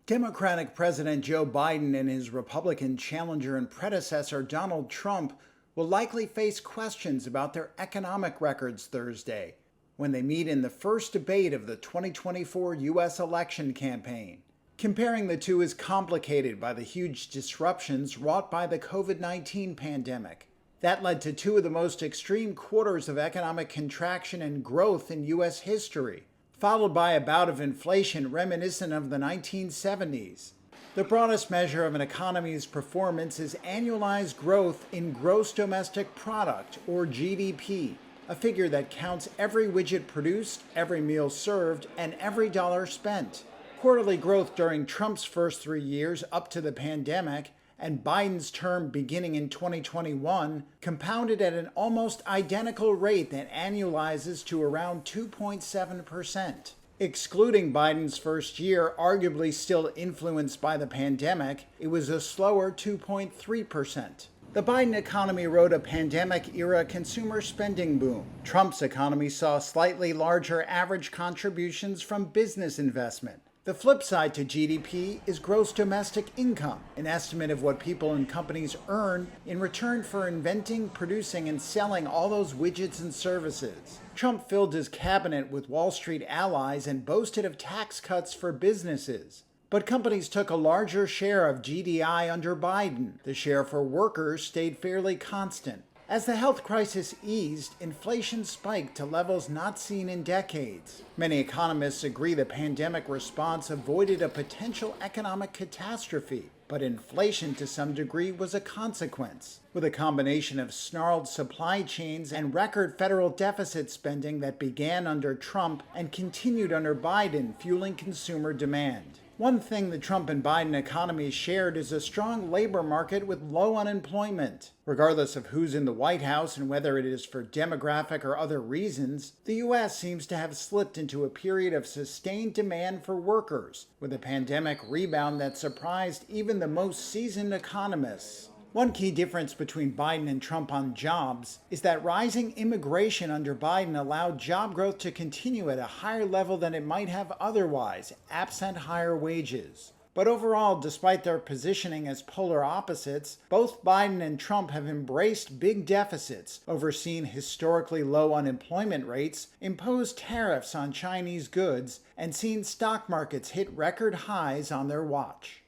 Democratic President Joe Biden and his Republican challenger and predecessor Donald Trump will likely face questions about their economic records Thursday when they meet in the first debate of the 2024 U.S. election campaign. Comparing the two is complicated by the huge disruptions wrought by the COVID-19 pandemic. That led to two of the most extreme quarters of economic contraction and growth in U.S. history, followed by a bout of inflation reminiscent of the 1970s. The broadest measure of an economy's performance is annualized growth in gross domestic product, or GDP, a figure that counts every widget produced, every meal served, and every dollar spent. Quarterly growth during Trump's first 3 years up to the pandemic and Biden's term beginning in 2021 compounded at an almost identical rate that annualizes to around 2.7%. Excluding Biden's first year, arguably still influenced by the pandemic, it was a slower 2.3%. The Biden economy rode a pandemic-era consumer spending boom. Trump's economy saw slightly larger average contributions from business investment. The flip side to GDP is gross domestic income, an estimate of what people and companies earn in return for inventing, producing, and selling all those widgets and services. Trump filled his cabinet with Wall Street allies and boasted of tax cuts for businesses. But companies took a larger share of GDI under Biden. The share for workers stayed fairly constant. As the health crisis eased, inflation spiked to levels not seen in decades. Many economists agree the pandemic response avoided a potential economic catastrophe, but inflation to some degree was a consequence, with a combination of snarled supply chains and record federal deficit spending that began under Trump and continued under Biden, fueling consumer demand. One thing the Trump and Biden economies shared is a strong labor market with low unemployment. Regardless of who's in the White House and whether it is for demographic or other reasons, the U.S. seems to have slipped into a period of sustained demand for workers, with a pandemic rebound that surprised even the most seasoned economists. One key difference between Biden and Trump on jobs is that rising immigration under Biden allowed job growth to continue at a higher level than it might have otherwise, absent higher wages. But overall, despite their positioning as polar opposites, both Biden and Trump have embraced big deficits, overseen historically low unemployment rates, imposed tariffs on Chinese goods, and seen stock markets hit record highs on their watch.